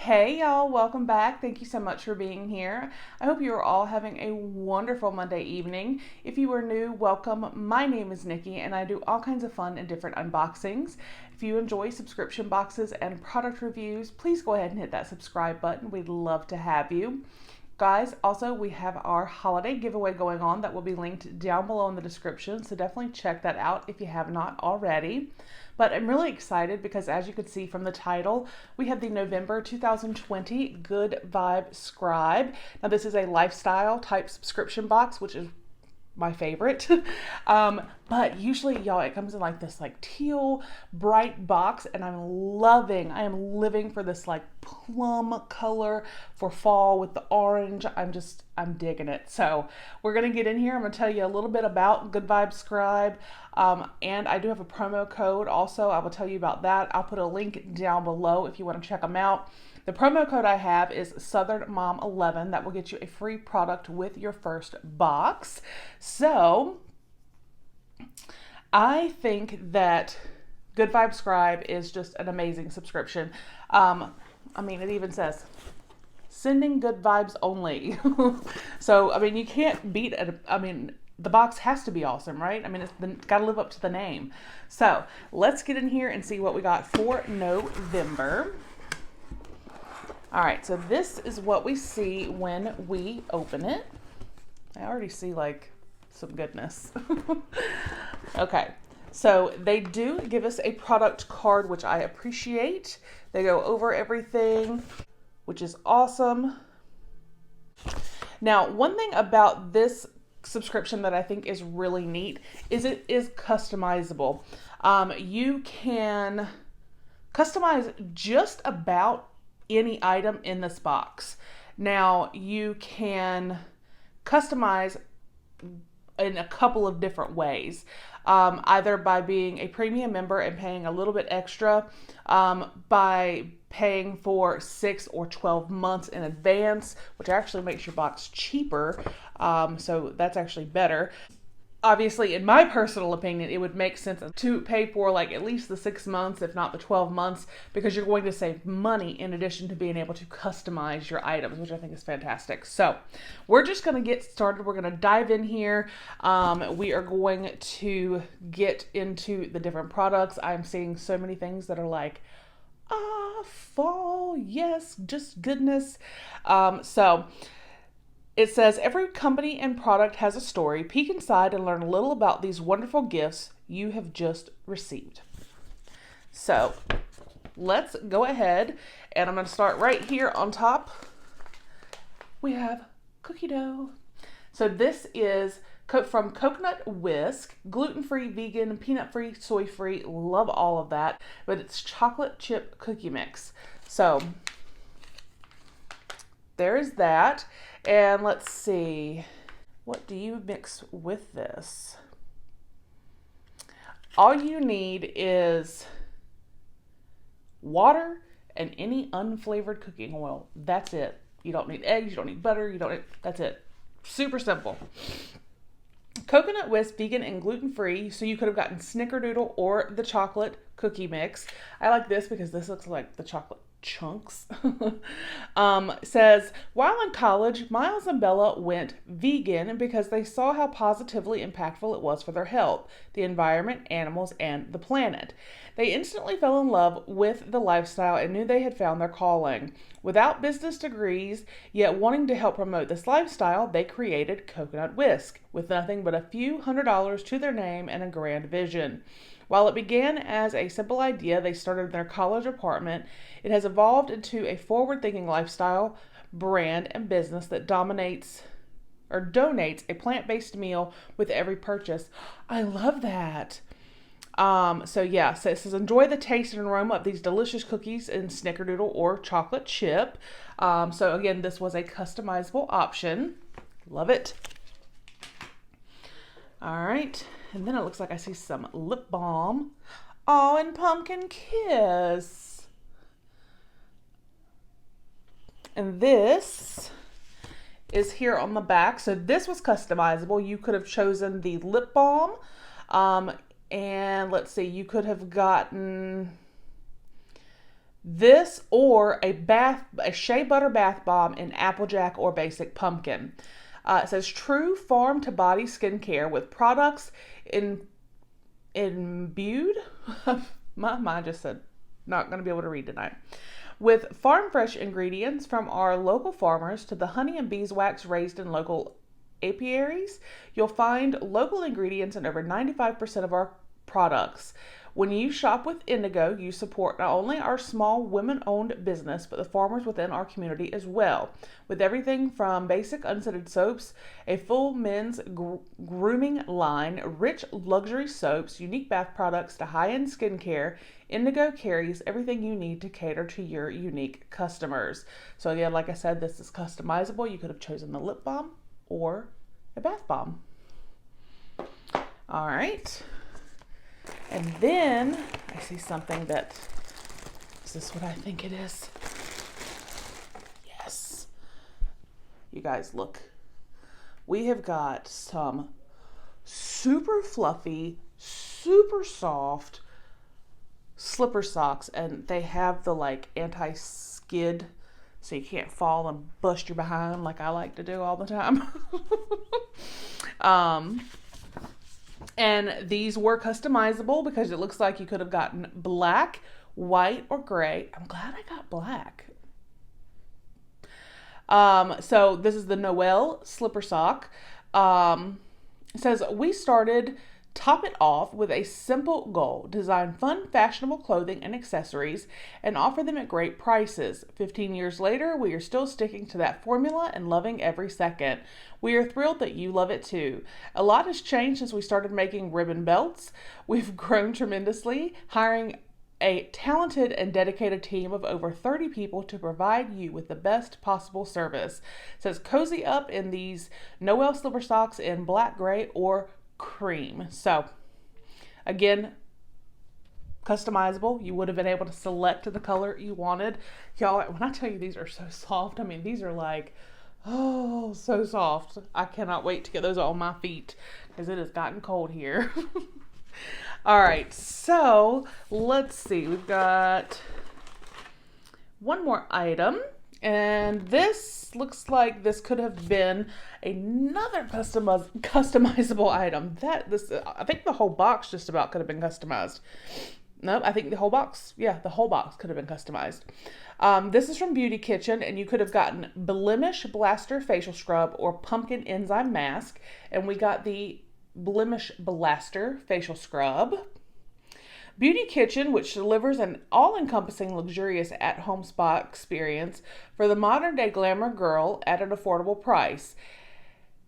Hey y'all, welcome back. Thank you so much for being here. I hope you are all having a wonderful Monday evening. If you are new, welcome. My name is Nikki and I do all kinds of fun and different unboxings. If you enjoy subscription boxes and product reviews, please go ahead and hit that subscribe button. We'd love to have you. Guys, also we have our holiday giveaway going on that will be linked down below in the description, so definitely check that out if you have not already. But I'm really excited because, as you can see from the title, we have the November 2020 Good Vibe Scribe. Now this is a lifestyle type subscription box, which is my favorite. But usually, y'all, it comes in like this teal bright box, and I am living for this plum color for fall with the orange. I'm digging it. So we're gonna get in here. I'm gonna tell you a little bit about Good Vibe Scribe. And I do have a promo code also. I will tell you about that. I'll put a link down below if you want to check them out. The promo code I have is Southern Mom 11. That will get you a free product with your first box. So I think that Good Vibe Scribe is just an amazing subscription. It even says sending good vibes only. So, you can't beat it. The box has to be awesome, right? It's got to live up to the name. So let's get in here and see what we got for November. All right, so this is what we see when we open it. I already see some goodness. Okay, so they do give us a product card, which I appreciate. They go over everything, which is awesome. Now, one thing about this subscription that I think is really neat is it is customizable. You can customize just about any item in this box. Now, you can customize in a couple of different ways, either by being a premium member and paying a little bit extra, by paying for 6 or 12 months in advance, which actually makes your box cheaper. So that's actually better. Obviously, in my personal opinion, it would make sense to pay for at least the 6 months, if not the 12 months, because you're going to save money in addition to being able to customize your items, which I think is fantastic. So we're just going to get started. We're going to dive in here. We are going to get into the different products. I'm seeing so many things that are fall, yes, just goodness. So it says, every company and product has a story. Peek inside and learn a little about these wonderful gifts you have just received. So let's go ahead, and I'm going to start right here on top. We have cookie dough. So this is from Coconut Whisk, gluten-free, vegan, peanut-free, soy-free, love all of that, but it's chocolate chip cookie mix. So there's that. And let's see, what do you mix with this? All you need is water and any unflavored cooking oil. That's it. You don't need eggs, you don't need butter, that's it. Super simple. Coconut Whisk, vegan and gluten-free, so you could have gotten snickerdoodle or the chocolate cookie mix. I like this because this looks like the chocolate chunks. Says, while in college, Miles and Bella went vegan because they saw how positively impactful it was for their health, the environment, animals, and the planet. They instantly fell in love with the lifestyle and knew they had found their calling. Without business degrees, yet wanting to help promote this lifestyle, they created Coconut Whisk with nothing but a few $100s to their name and a grand vision. While it began as a simple idea they started in their college apartment, it has evolved into a forward-thinking lifestyle, brand, and business that donates a plant-based meal with every purchase. I love that. So it says, enjoy the taste and aroma of these delicious cookies in snickerdoodle or chocolate chip. So again, this was a customizable option. Love it. All right. And then it looks like I see some lip balm. Oh, and pumpkin kiss. And this is here on the back. So this was customizable. You could have chosen the lip balm. And let's see, you could have gotten This or a shea butter bath bomb in Applejack or Basic Pumpkin. It says true farm to body skincare with products imbued. My mind just said not going to be able to read tonight. With farm fresh ingredients from our local farmers to the honey and beeswax raised in local apiaries, you'll find local ingredients in over 95% of our products. When you shop with Indigo, you support not only our small women-owned business, but the farmers within our community as well. With everything from basic unscented soaps, a full men's grooming line, rich luxury soaps, unique bath products to high-end skincare, Indigo carries everything you need to cater to your unique customers. So again, like I said, this is customizable. You could have chosen the lip balm or a bath bomb. All right. And then I see something that, is this what I think it is? Yes. You guys, look. We have got some super fluffy, super soft slipper socks, and they have the like anti-skid so you can't fall and bust your behind like I like to do all the time. And these were customizable because it looks like you could have gotten black, white, or gray. I'm glad I got black. So this is the Noel slipper sock. It says, we started Top it off with a simple goal: design fun, fashionable clothing and accessories and offer them at great prices. 15 years later, we are still sticking to that formula and loving every second. We are thrilled that you love it too. A lot has changed since we started making ribbon belts. We've grown tremendously, hiring a talented and dedicated team of over 30 people to provide you with the best possible service. It says cozy up in these Noel slipper socks in black, gray, or cream. So again, customizable. You would have been able to select the color you wanted. Y'all, when I tell you these are so soft, I mean, these are like, oh, so soft. I cannot wait to get those on my feet because it has gotten cold here. All right, so let's see. We've got one more item, and this looks like this could have been another customizable item. I think the whole box just about could have been customized. No, I think the whole box, the whole box could have been customized. This is from Beauty Kitchen, and you could have gotten Blemish Blaster Facial Scrub or Pumpkin Enzyme Mask, and we got the Blemish Blaster Facial Scrub. Beauty Kitchen, which delivers an all-encompassing, luxurious at-home spa experience for the modern-day glamour girl at an affordable price.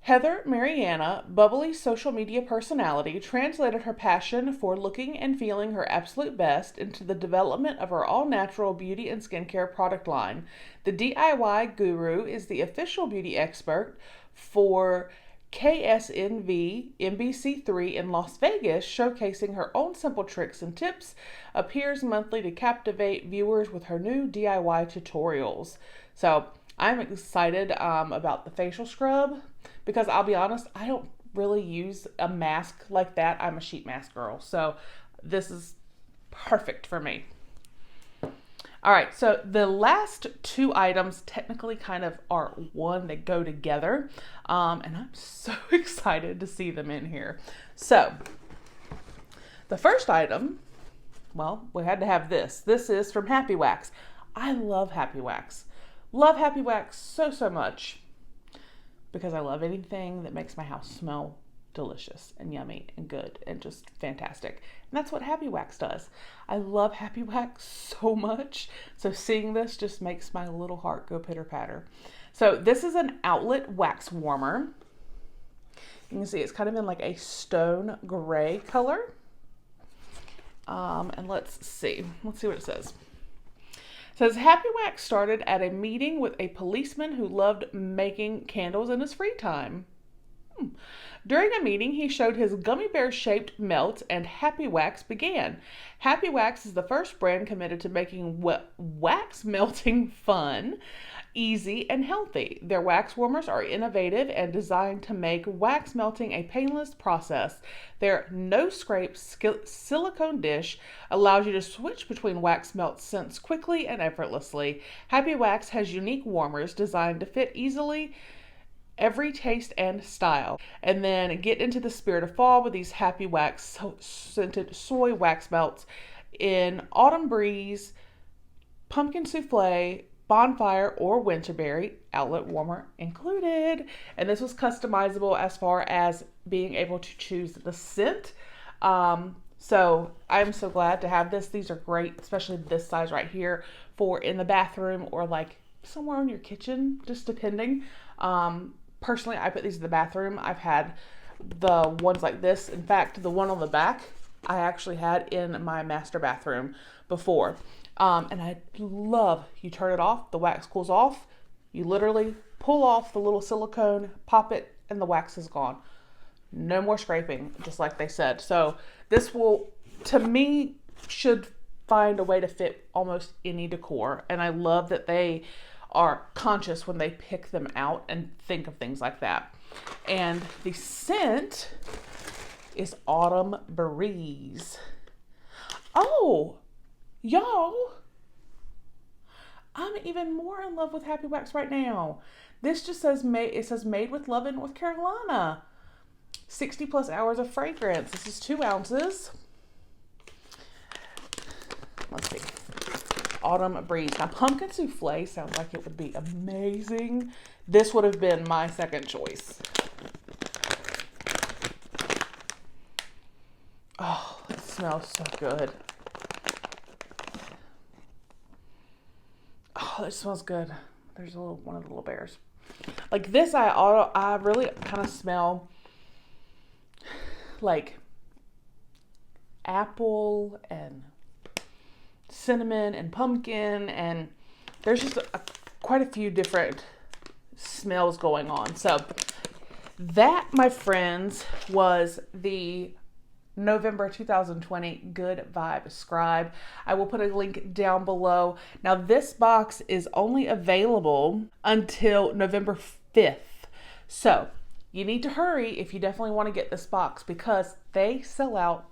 Heather Mariana, bubbly social media personality, translated her passion for looking and feeling her absolute best into the development of her all-natural beauty and skincare product line. The DIY guru is the official beauty expert for KSNV NBC3 in Las Vegas, showcasing her own simple tricks and tips, appears monthly to captivate viewers with her new DIY tutorials. So I'm excited about the facial scrub because I'll be honest, I don't really use a mask like that. I'm a sheet mask girl, so this is perfect for me. All right, so the last two items technically kind of are one that go together, and I'm so excited to see them in here. So the first item, well, we had to have this. This is from Happy Wax. I love Happy Wax. Love Happy Wax so, so much because I love anything that makes my house smell delicious and yummy and good and just fantastic. And that's what Happy Wax does. I love Happy Wax so much. So seeing this just makes my little heart go pitter patter. So this is an outlet wax warmer. You can see it's kind of in like a stone gray color. And let's see what it says. It says Happy Wax started at a meeting with a policeman who loved making candles in his free time. During a meeting, he showed his gummy bear-shaped melt, and Happy Wax began. Happy Wax is the first brand committed to making wax melting fun. easy, and healthy. Their wax warmers are innovative and designed to make wax melting a painless process. Their no-scrape silicone dish allows you to switch between wax melt scents quickly and effortlessly. Happy Wax has unique warmers designed to fit easily every taste and style. And then get into the spirit of fall with these Happy Wax scented soy wax melts in Autumn Breeze, Pumpkin Souffle, Bonfire, or Winterberry, outlet warmer included. And this was customizable as far as being able to choose the scent. So I'm so glad to have this. These are great, especially this size right here for in the bathroom or like somewhere in your kitchen, just depending. Personally, I put these in the bathroom. I've had the ones like this. In fact, the one on the back, I actually had in my master bathroom before. And I love, you turn it off, the wax cools off. You literally pull off the little silicone, pop it, and the wax is gone. No more scraping, just like they said. So this will, to me, should find a way to fit almost any decor. And I love that they are conscious when they pick them out and think of things like that. And the scent is Autumn Breeze. Oh, y'all, I'm even more in love with Happy Wax right now. This just says it says made with love in North Carolina. 60 plus hours of fragrance. This is 2 ounces. Let's see. Autumn Breeze. Now, Pumpkin Souffle sounds like it would be amazing. This would have been my second choice. Oh, it smells so good. Oh, it smells good. There's one of the little bears. Like this, I really kind of smell like apple and cinnamon and pumpkin, and there's just quite a few different smells going on. So that, my friends, was the November 2020 Good Vibe Scribe. I will put a link down below. Now this box is only available until November 5th. So you need to hurry if you definitely want to get this box, because they sell out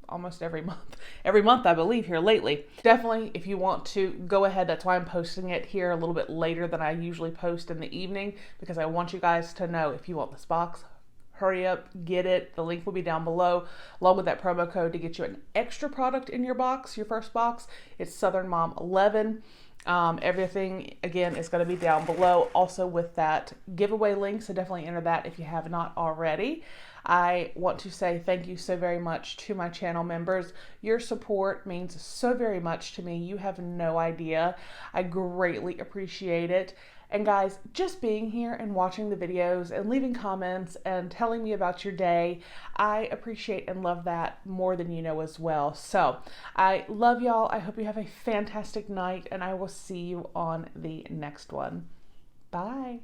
almost every month, I believe, here lately. Definitely, if you want to go ahead, that's why I'm posting it here a little bit later than I usually post in the evening, because I want you guys to know, if you want this box, hurry up, get it. The link will be down below, along with that promo code to get you an extra product in your box, your first box. It's Southern Mom 11. Everything, again, is going to be down below, also with that giveaway link, so definitely enter that if you have not already. I want to say thank you so very much to my channel members. Your support means so very much to me. You have no idea. I greatly appreciate it. And guys, just being here and watching the videos and leaving comments and telling me about your day, I appreciate and love that more than you know as well. So I love y'all. I hope you have a fantastic night, and I will see you on the next one. Bye.